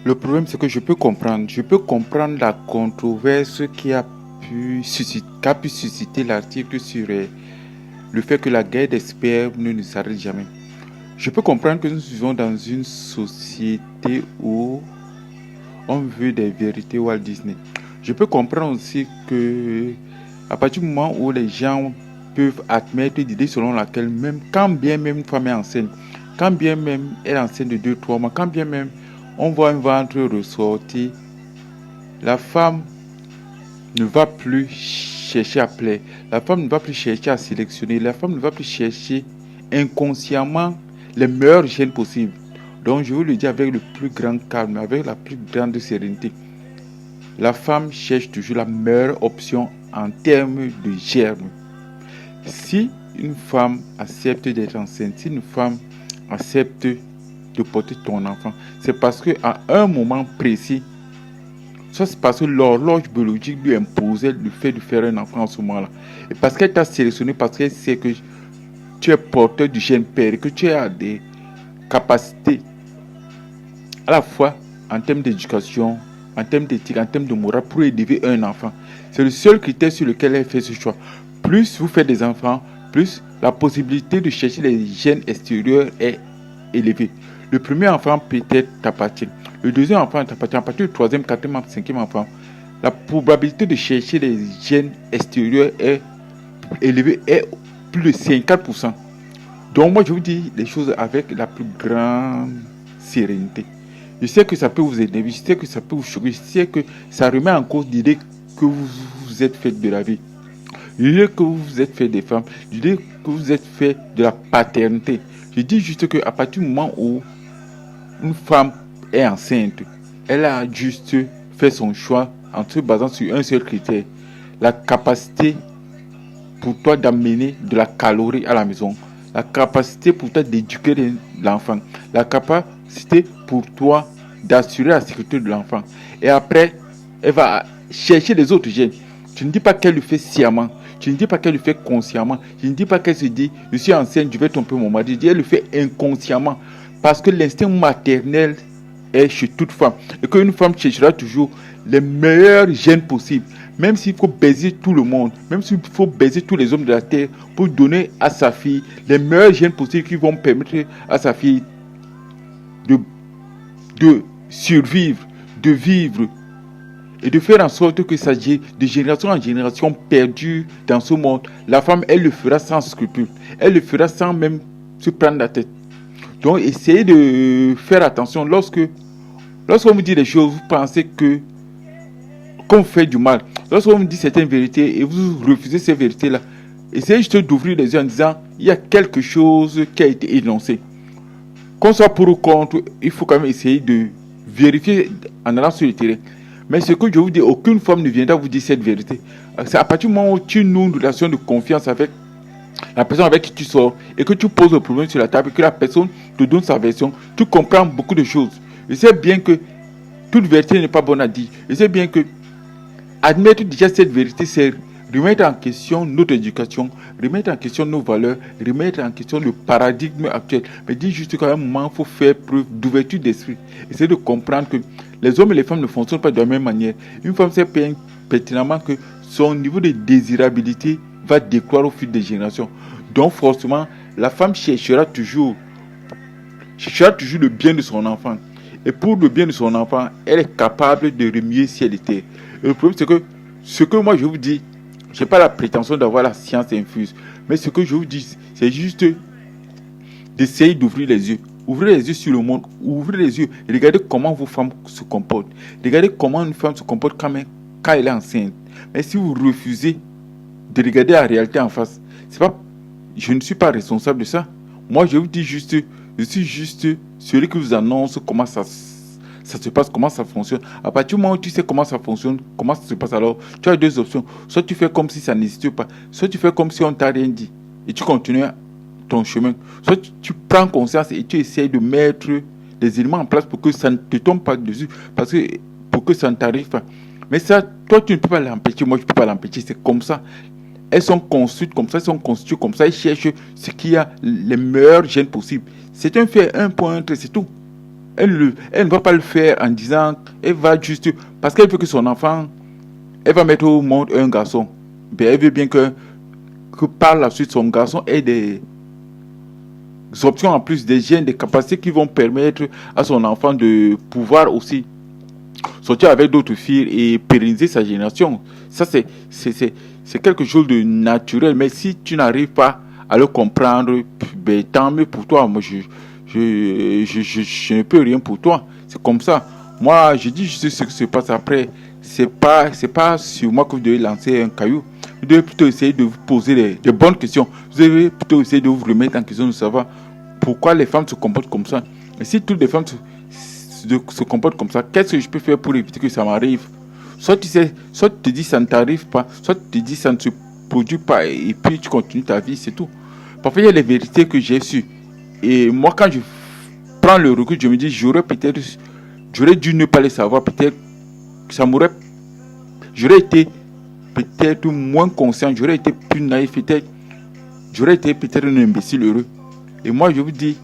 Le problème, c'est que je peux comprendre. Je peux comprendre la controverse qui a pu susciter l'article sur le fait que la guerre des spermes ne s'arrête jamais. Je peux comprendre que nous vivons dans une société où on veut des vérités Walt Disney. Je peux comprendre aussi que à partir du moment où les gens peuvent admettre l'idée selon laquelle même quand bien même une femme est enceinte, quand bien même elle est enceinte de 2-3 mois, quand bien même on voit un ventre ressortir, la femme ne va plus chercher à plaire, la femme ne va plus chercher à sélectionner, la femme ne va plus chercher inconsciemment les meilleurs gènes possibles. Donc je vous le dis avec le plus grand calme, avec la plus grande sérénité. La femme cherche toujours la meilleure option en termes de germe. Si une femme accepte d'être enceinte, si une femme accepte de porter ton enfant, c'est parce qu'à un moment précis, ça c'est parce que l'horloge biologique lui imposait le fait de faire un enfant en ce moment-là. Et parce qu'elle t'a sélectionné, parce qu'elle sait que tu es porteur du gène père, que tu as des capacités à la fois en termes d'éducation, en termes d'éthique, en termes de morale pour élever un enfant. C'est le seul critère sur lequel elle fait ce choix. Plus vous faites des enfants, plus la possibilité de chercher les gènes extérieurs est élevée. Le premier enfant peut-être t'appartient. Le deuxième enfant t'appartient. À partir du troisième, quatrième, cinquième enfant, la probabilité de chercher les gènes extérieurs est élevée, est plus de 54%. Donc moi je vous dis les choses avec la plus grande sérénité. Je sais que ça peut vous énerver, je sais que ça peut vous choquer, je sais que ça remet en cause l'idée que vous vous êtes fait de la vie, l'idée que vous vous êtes fait des femmes, l'idée que vous êtes fait de la paternité. Je dis juste qu'à partir du moment où une femme est enceinte, elle a juste fait son choix en se basant sur un seul critère, la capacité pour toi d'amener de la calorie à la maison, la capacité pour toi d'éduquer l'enfant, la capacité pour toi d'assurer la sécurité de l'enfant. Et après, elle va chercher les autres gènes. Tu ne dis pas qu'elle le fait sciemment, tu ne dis pas qu'elle le fait consciemment, je ne dis pas qu'elle se dit je suis enceinte, je vais tromper mon mari. Je dis elle le fait inconsciemment parce que l'instinct maternel est chez toute femme et qu'une femme cherchera toujours les meilleurs gènes possibles. Même s'il faut baiser tout le monde, même s'il faut baiser tous les hommes de la terre pour donner à sa fille les meilleurs gènes possibles qui vont permettre à sa fille de survivre, de vivre et de faire en sorte que ça de génération en génération perdue dans ce monde. La femme, elle le fera sans scrupule, elle le fera sans même se prendre la tête. Donc essayez de faire attention lorsqu'on vous dit des choses, vous pensez qu'on vous fait du mal. Lorsqu'on vous dit certaines vérités et vous refusez ces vérités-là, essayez juste d'ouvrir les yeux en disant il y a quelque chose qui a été énoncé. Qu'on soit pour ou contre, il faut quand même essayer de vérifier en allant sur le terrain. Mais ce que je vous dis, aucune femme ne viendra vous dire cette vérité. C'est à partir du moment où tu noues une relation de confiance avec la personne avec qui tu sors et que tu poses le problème sur la table et que la personne te donne sa version, tu comprends beaucoup de choses. Je sais bien que toute vérité n'est pas bonne à dire. Je sais bien que admettre déjà cette vérité, c'est remettre en question notre éducation, remettre en question nos valeurs, remettre en question le paradigme actuel. Mais dire juste qu'à un moment, il faut faire preuve d'ouverture d'esprit. Essayer de comprendre que les hommes et les femmes ne fonctionnent pas de la même manière. Une femme sait pertinemment que son niveau de désirabilité va décroître au fil des générations. Donc forcément, la femme cherchera toujours le bien de son enfant. Et pour le bien de son enfant, elle est capable de remuer ciel et terre. Et le problème, c'est que ce que moi je vous dis, je n'ai pas la prétention d'avoir la science infuse. Mais ce que je vous dis, c'est juste d'essayer d'ouvrir les yeux. Ouvrez les yeux sur le monde. Ouvrez les yeux. Regardez comment vos femmes se comportent. Regardez comment une femme se comporte quand elle est enceinte. Mais si vous refusez de regarder la réalité en face, je ne suis pas responsable de ça. Moi, je vous dis juste, je suis juste celui qui vous annonce comment ça se passe, comment ça fonctionne. À partir du moment où tu sais comment ça fonctionne, comment ça se passe, alors tu as deux options. Soit tu fais comme si ça n'existe pas, soit tu fais comme si on t'a rien dit et tu continues ton chemin. Soit tu prends conscience et tu essaies de mettre des éléments en place pour que ça ne te tombe pas dessus, pour que ça ne t'arrive pas. Mais ça, toi tu ne peux pas l'empêcher, moi je ne peux pas l'empêcher, c'est comme ça. Elles sont construites comme ça, elles sont constituées comme ça, elles cherchent ce qui a les meilleurs gènes possibles. C'est un fait, un point, c'est tout. Elle ne va pas le faire en disant, elle va juste, parce qu'elle veut que son enfant, elle va mettre au monde un garçon. Ben, elle veut bien que par la suite, son garçon ait des options en plus, des gènes, des capacités qui vont permettre à son enfant de pouvoir aussi sortir avec d'autres filles et pérenniser sa génération. Ça, c'est quelque chose de naturel. Mais si tu n'arrives pas à le comprendre, ben, tant mieux pour toi. Moi, je ne peux rien pour toi. C'est comme ça. Moi, je dis juste ce qui se passe après. C'est pas sur moi que vous devez lancer un caillou. Vous devez plutôt essayer de vous poser des bonnes questions. Vous devez plutôt essayer de vous remettre en question de savoir pourquoi les femmes se comportent comme ça. Et si toutes les femmes se comportent comme ça, qu'est-ce que je peux faire pour éviter que ça m'arrive? Soit tu sais, soit tu te dis ça ne t'arrive pas, soit tu te dis ça ne se produit pas et puis tu continues ta vie, c'est tout. Parfois, il y a les vérités que j'ai su. Et moi, quand je prends le recul, je me dis, j'aurais dû ne pas les savoir. Peut-être que j'aurais été peut-être moins conscient, j'aurais été plus naïf, peut-être, j'aurais été peut-être un imbécile heureux. Et moi, je vous dis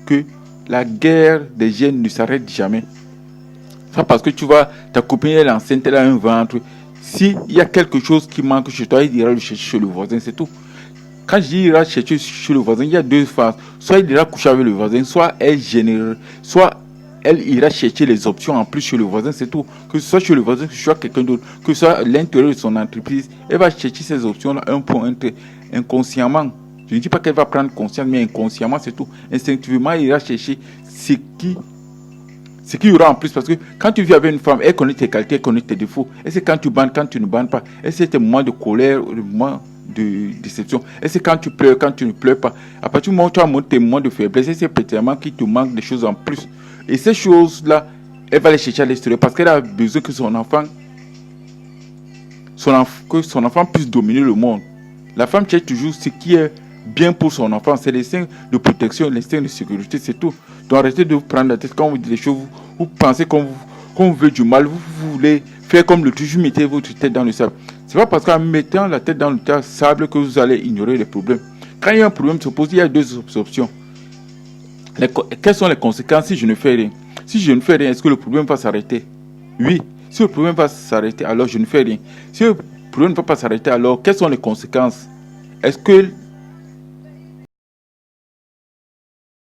que la guerre des gènes ne s'arrête jamais. Ça parce que tu vois, ta copine elle est enceinte, elle a un ventre. S'il y a quelque chose qui manque chez toi, il ira le chercher chez le voisin, c'est tout. Quand je dis il ira chercher chez le voisin, il y a deux phases. Soit il ira coucher avec le voisin, soit elle ira chercher les options en plus chez le voisin, c'est tout. Que ce soit chez le voisin, que ce soit quelqu'un d'autre, que ce soit à l'intérieur de son entreprise, elle va chercher ces options-là un peu inconsciemment. Je ne dis pas qu'elle va prendre conscience, mais inconsciemment, c'est tout. Instinctivement, elle ira chercher ce qui y aura en plus. Parce que quand tu vis avec une femme, elle connaît tes qualités, elle connaît tes défauts. Elle sait quand tu bandes, quand tu ne bandes pas. Elle sait tes moments de colère, les moments de déception. Elle sait quand tu pleures, quand tu ne pleures pas. À partir du moment où tu as montré tes moments de faiblesse, elle sait peut-être qu'il te manque des choses en plus. Et ces choses-là, elle va les chercher à l'extérieur parce qu'elle a besoin que son enfant puisse dominer le monde. La femme cherche toujours ce qui est bien pour son enfant. C'est l'instinct de protection, l'instinct de sécurité, c'est tout. Donc arrêtez de vous prendre la tête quand vous dites des choses. Vous pensez qu'on vous veut du mal. Vous voulez faire comme le toujours mettez votre tête dans le sable. C'est pas parce qu'en mettant la tête dans le sable que vous allez ignorer les problèmes. Quand il y a un problème se pose, il y a deux options. Quelles sont les conséquences si je ne fais rien? Si je ne fais rien, est-ce que le problème va s'arrêter? Oui. Si le problème va s'arrêter, alors je ne fais rien. Si le problème ne va pas s'arrêter, alors quelles sont les conséquences? Est-ce que